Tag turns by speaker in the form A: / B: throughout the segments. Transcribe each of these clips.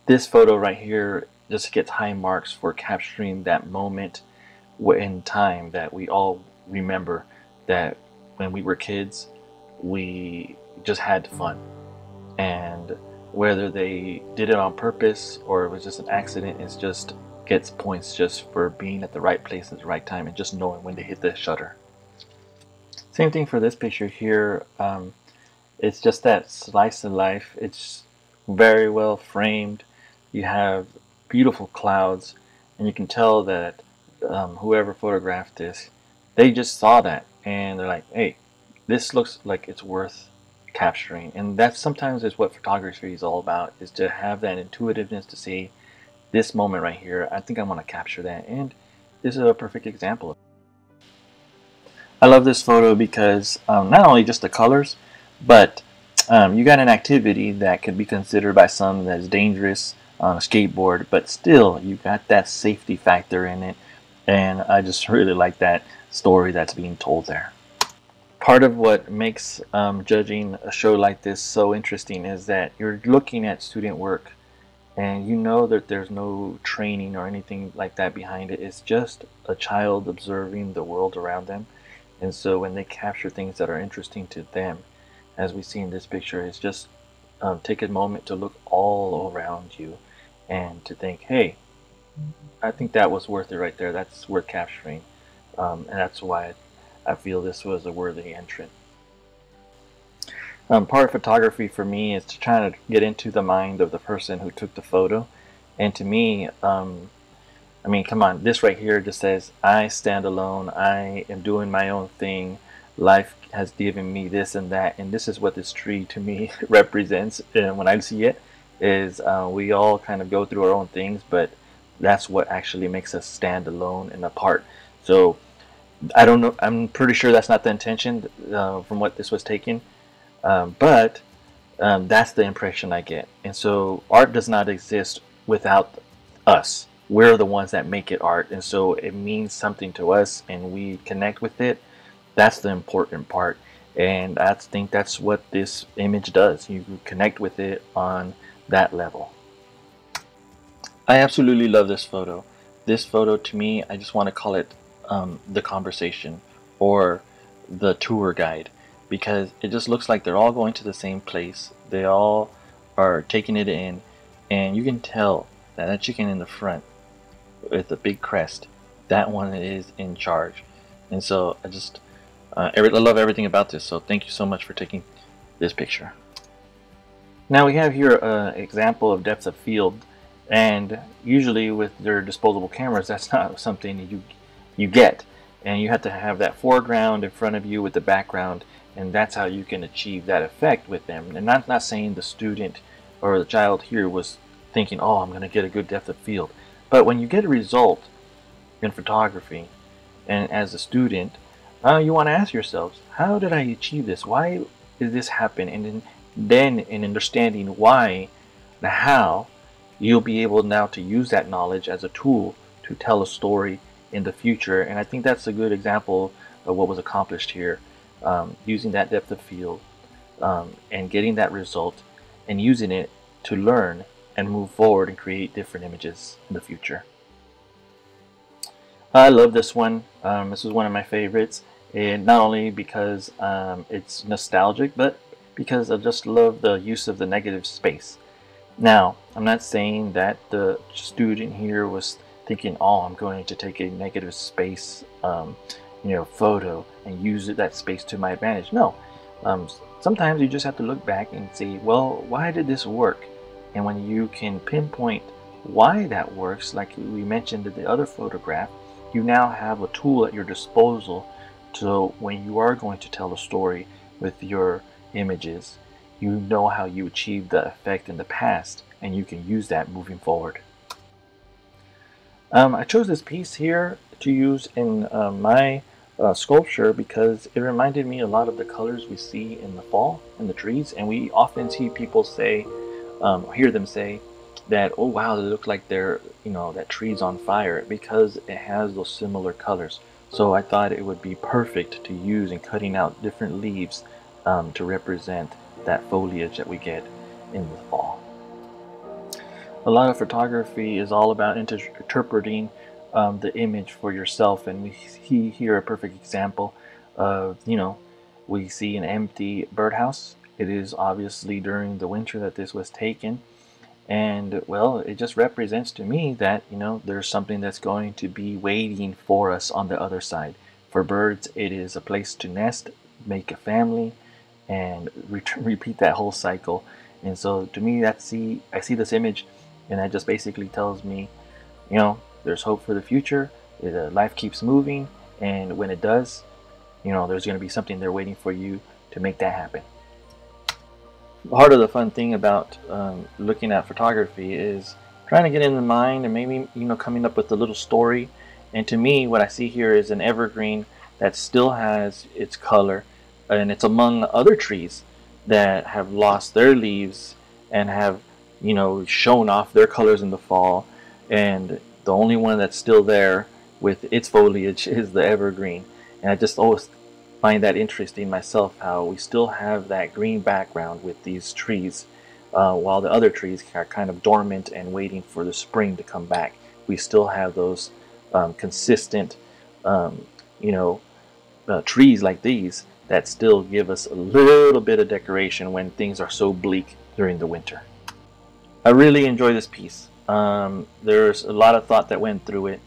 A: This photo right here just gets high marks for capturing that moment in time that we all remember, that when we were kids, we just had fun. And whether they did it on purpose or it was just an accident, it just gets points just for being at the right place at the right time and just knowing when to hit the shutter. Same thing for this picture here. It's just that slice of life. It's very well framed. You have beautiful clouds, and you can tell that whoever photographed this, they just saw that and they're like, hey, this looks like it's worth capturing. And that sometimes is what photography is all about, is to have that intuitiveness to see this moment right here. I think I want to capture that, and this is a perfect example of it. I love this photo because not only just the colors, but you got an activity that could be considered by some as dangerous on a skateboard, but still you got that safety factor in it, and I just really like that story that's being told there. Part of what makes judging a show like this so interesting is that you're looking at student work, and you know that there's no training or anything like that behind it. It's just a child observing the world around them. And so when they capture things that are interesting to them, as we see in this picture, it's just take a moment to look all around you and to think, hey, I think that was worth it right there. That's worth capturing. And that's why I feel this was a worthy entrant. Part of photography for me is to try to get into the mind of the person who took the photo. And to me, I mean, come on, this right here just says, I stand alone, I am doing my own thing, life has given me this and that, and this is what this tree to me represents. And when I see it, is we all kind of go through our own things, but that's what actually makes us stand alone and apart. So I don't know, I'm pretty sure that's not the intention from what this was taken, but that's the impression I get. And so art does not exist without us. We're the ones that make it art, and so it means something to us and we connect with it. That's the important part, and I think that's what this image does. You connect with it on that level. I absolutely love this photo. This photo, to me, I just want to call it the conversation or the tour guide, because it just looks like they're all going to the same place. They all are taking it in, and you can tell that chicken in the front with a big crest, that one is in charge. And so I just I love everything about this. So thank you so much for taking this picture. Now we have here an example of depth of field, and usually with their disposable cameras, that's not something you get, and you have to have that foreground in front of you with the background, and that's how you can achieve that effect with them. And not saying the student or the child here was thinking, oh, I'm going to get a good depth of field. But when you get a result in photography, and as a student, you want to ask yourselves, how did I achieve this? Why did this happen? And then in understanding why, the how, you'll be able now to use that knowledge as a tool to tell a story in the future. And I think that's a good example of what was accomplished here, using that depth of field and getting that result and using it to learn and move forward and create different images in the future. I love this one. This is one of my favorites, and not only because it's nostalgic, but because I just love the use of the negative space. Now, I'm not saying that the student here was thinking, oh, I'm going to take a negative space photo and use that space to my advantage. No, sometimes you just have to look back and see, well, why did this work? And when you can pinpoint why that works, like we mentioned in the other photograph, you now have a tool at your disposal. So when you are going to tell a story with your images, you know how you achieved the effect in the past, and you can use that moving forward. I chose this piece here to use in my sculpture because it reminded me a lot of the colors we see in the fall in the trees, and we often see people say, hear them say that, oh wow, they look like they're, that tree's on fire, because it has those similar colors. So I thought it would be perfect to use in cutting out different leaves to represent that foliage that we get in the fall. A lot of photography is all about interpreting the image for yourself, and we see here a perfect example of, we see an empty birdhouse. It is obviously during the winter that this was taken, and well, it just represents to me that, there's something that's going to be waiting for us on the other side. For birds, it is a place to nest, make a family, and repeat that whole cycle. And so to me, I see this image, and that just basically tells me, there's hope for the future. Life keeps moving, and when it does, there's going to be something there waiting for you to make that happen. Part of the fun thing about looking at photography is trying to get in the mind and maybe coming up with a little story. And to me, what I see here is an evergreen that still has its color, and it's among other trees that have lost their leaves and have shown off their colors in the fall, and the only one that's still there with its foliage is the evergreen. And I just always find that interesting myself, how we still have that green background with these trees, while the other trees are kind of dormant and waiting for the spring to come back. We still have those consistent trees like these that still give us a little bit of decoration when things are so bleak during the winter. I really enjoy this piece. There's a lot of thought that went through it,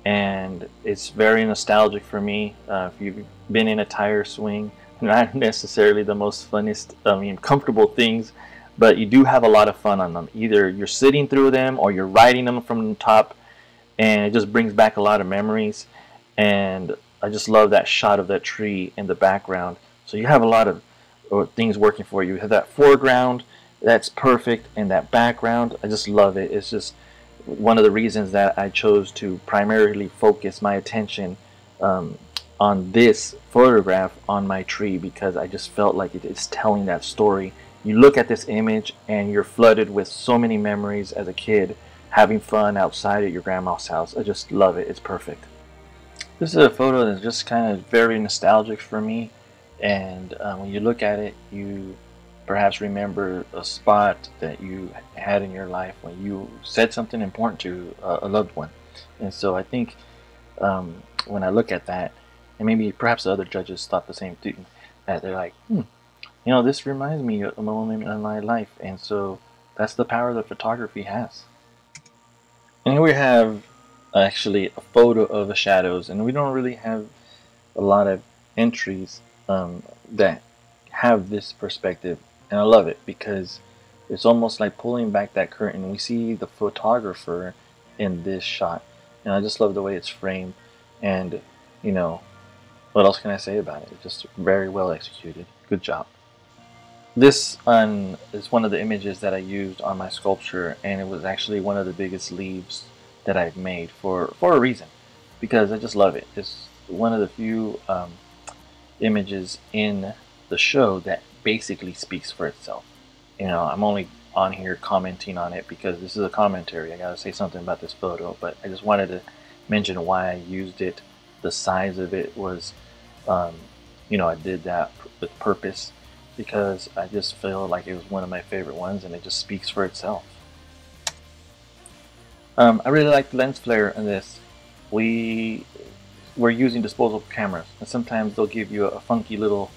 A: and it's very nostalgic for me. If you've been in a tire swing, not necessarily the most funnest, comfortable things, but you do have a lot of fun on them. Either you're sitting through them or you're riding them from the top, and it just brings back a lot of memories. And I just love that shot of that tree in the background. So you have a lot of things working for you. You have that foreground that's perfect, and that background, I just love it. It's just one of the reasons that I chose to primarily focus my attention on this photograph on my tree, because I just felt like it is telling that story. You look at this image and you're flooded with so many memories as a kid, having fun outside at your grandma's house. I just love it. It's perfect. This is a photo that's just kind of very nostalgic for me, and when you look at it, you perhaps remember a spot that you had in your life when you said something important to a loved one. And so I think when I look at that, and maybe perhaps the other judges thought the same thing, that they're like, this reminds me of a moment in my life. And so that's the power that photography has. And here we have actually a photo of the shadows, and we don't really have a lot of entries that have this perspective. And I love it because it's almost like pulling back that curtain. We see the photographer in this shot, and I just love the way it's framed. And what else can I say about it? It's just very well executed. Good job. This is one of the images that I used on my sculpture, and it was actually one of the biggest leaves that I've made for a reason, because I just love it. It's one of the few images in the show that basically speaks for itself. I'm only on here commenting on it because this is a commentary. I gotta say something about this photo, but I just wanted to mention why I used it. The size of it was, I did that with purpose because I just feel like it was one of my favorite ones, and it just speaks for itself. I really like the lens flare in this. We're using disposable cameras, and sometimes they'll give you a funky little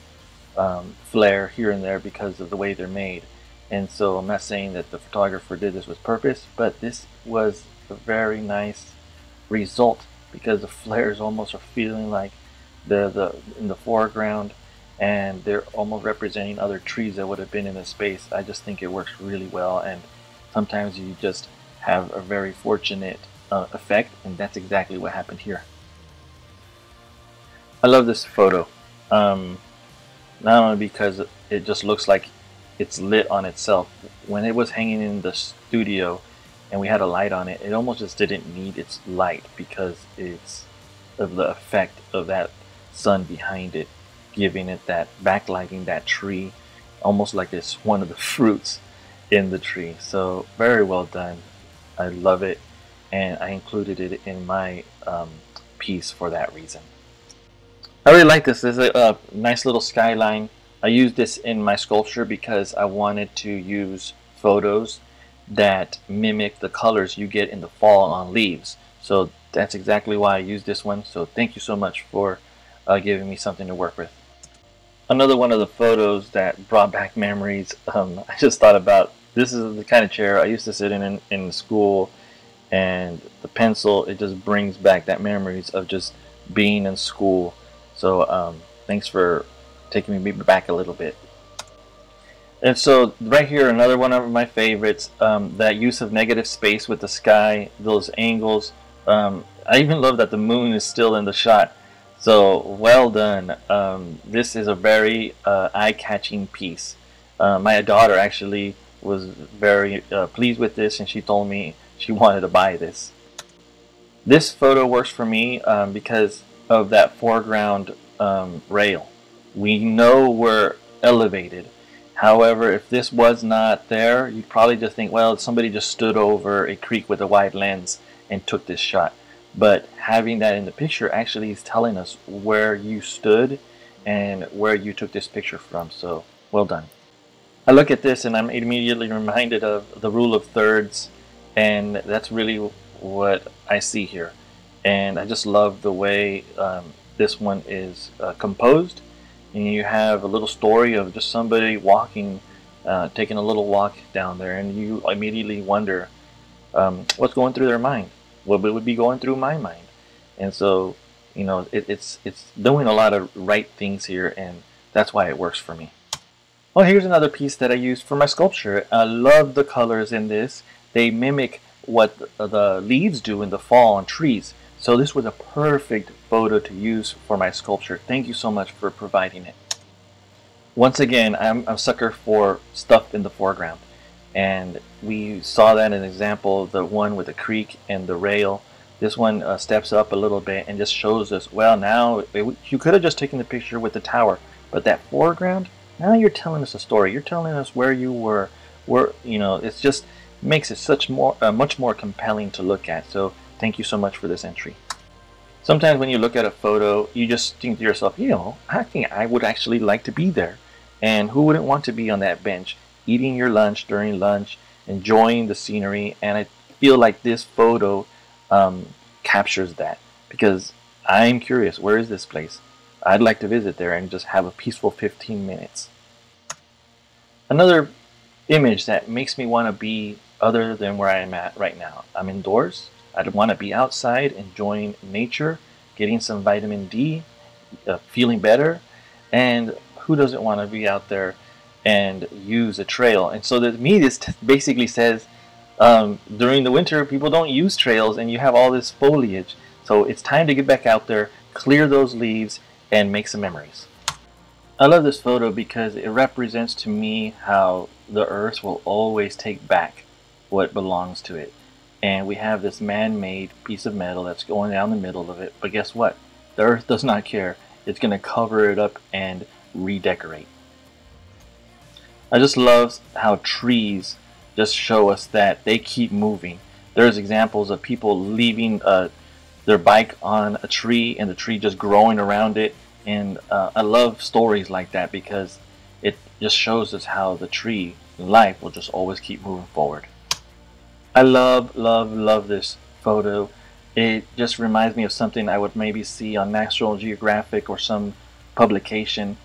A: flare here and there because of the way they're made. And so I'm not saying that the photographer did this with purpose, but this was a very nice result because the flares almost are feeling like they're in the foreground, and they're almost representing other trees that would have been in the space. I just think it works really well, and sometimes you just have a very fortunate effect, and that's exactly what happened here. I love this photo. Not only because it just looks like it's lit on itself. When it was hanging in the studio and we had a light on it, it almost just didn't need its light because it's of the effect of that sun behind it, giving it that backlighting that tree, almost like it's one of the fruits in the tree. So very well done. I love it, and I included it in my piece for that reason. I really like this. There's a nice little skyline. I used this in my sculpture because I wanted to use photos that mimic the colors you get in the fall on leaves. So that's exactly why I use this one. So thank you so much for giving me something to work with. Another one of the photos that brought back memories, I just thought about, this is the kind of chair I used to sit in school, and the pencil, it just brings back that memories of just being in school. So thanks for taking me back a little bit. And so right here, another one of my favorites, that use of negative space with the sky, those angles. I even love that the moon is still in the shot. So well done. This is a very eye-catching piece. My daughter actually was very pleased with this, and she told me she wanted to buy this. This photo works for me because of that foreground rail. We know we're elevated. However, if this was not there, you'd probably just think, well, somebody just stood over a creek with a wide lens and took this shot. But having that in the picture actually is telling us where you stood and where you took this picture from. So well done. I look at this and I'm immediately reminded of the rule of thirds, and that's really what I see here. And I just love the way this one is composed. And you have a little story of just somebody walking, taking a little walk down there, and you immediately wonder what's going through their mind. What would be going through my mind? And so, you know, it's doing a lot of right things here, and that's why it works for me. Well, here's another piece that I used for my sculpture. I love the colors in this. They mimic what the leaves do in the fall on trees. So this was a perfect photo to use for my sculpture. Thank you so much for providing it. Once again, I'm a sucker for stuff in the foreground. And we saw that in an example, the one with the creek and the rail. This one steps up a little bit and just shows us, well, now you could have just taken the picture with the tower, but that foreground, now you're telling us a story. You're telling us where you were, you know, it's just makes it much more compelling to look at. So thank you so much for this entry. Sometimes when you look at a photo, you just think to yourself, you know, I think I would actually like to be there. And who wouldn't want to be on that bench, eating your lunch during lunch, enjoying the scenery? And I feel like this photo captures that, because I'm curious, where is this place? I'd like to visit there and just have a peaceful 15 minutes. Another image that makes me want to be other than where I am at right now. I'm indoors. I'd want to be outside, enjoying nature, getting some vitamin D, feeling better. And who doesn't want to be out there and use a trail? And so to me, this basically says during the winter, people don't use trails, and you have all this foliage. So it's time to get back out there, clear those leaves, and make some memories. I love this photo because it represents to me how the earth will always take back what belongs to it. And we have this man-made piece of metal that's going down the middle of it. But guess what? The earth does not care. It's going to cover it up and redecorate. I just love how trees just show us that they keep moving. There's examples of people leaving their bike on a tree and the tree just growing around it. And I love stories like that because it just shows us how the tree in life will just always keep moving forward. I love, love, love this photo. It just reminds me of something I would maybe see on National Geographic or some publication.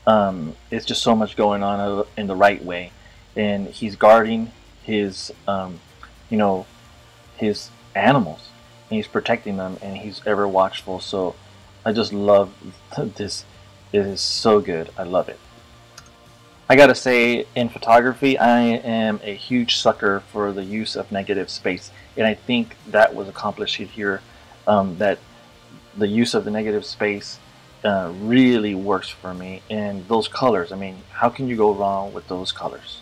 A: It's just so much going on in the right way. And he's guarding his, you know, his animals. And he's protecting them, and he's ever watchful. So I just love this. It is so good. I love it. I gotta say, in photography, I am a huge sucker for the use of negative space, and I think that was accomplished here. That the use of the negative space really works for me, and those colors. I mean, how can you go wrong with those colors?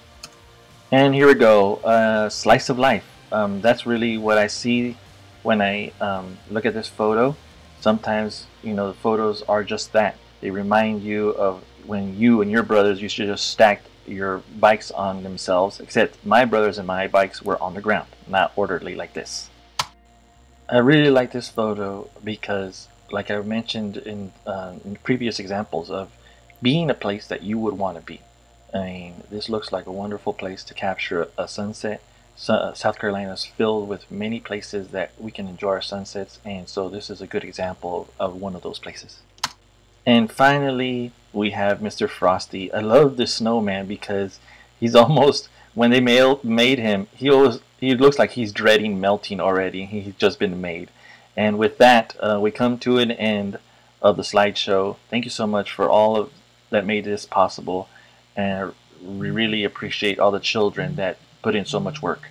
A: And here we go, slice of life. That's really what I see when I look at this photo. Sometimes, you know, the photos are just that. They remind you of when you and your brothers used to just stack your bikes on themselves, except my brothers and my bikes were on the ground, not orderly like this. I really like this photo because, like I mentioned in previous examples, of being a place that you would want to be. I mean, this looks like a wonderful place to capture a sunset, South Carolina is filled with many places that we can enjoy our sunsets, and so this is a good example of one of those places. And finally, we have Mr. Frosty. I love the snowman because he's almost, when they made him, he looks like he's dreading melting already. He's just been made. And with that, we come to an end of the slideshow. Thank you so much for all of that made this possible, and we really appreciate all the children that put in so much work.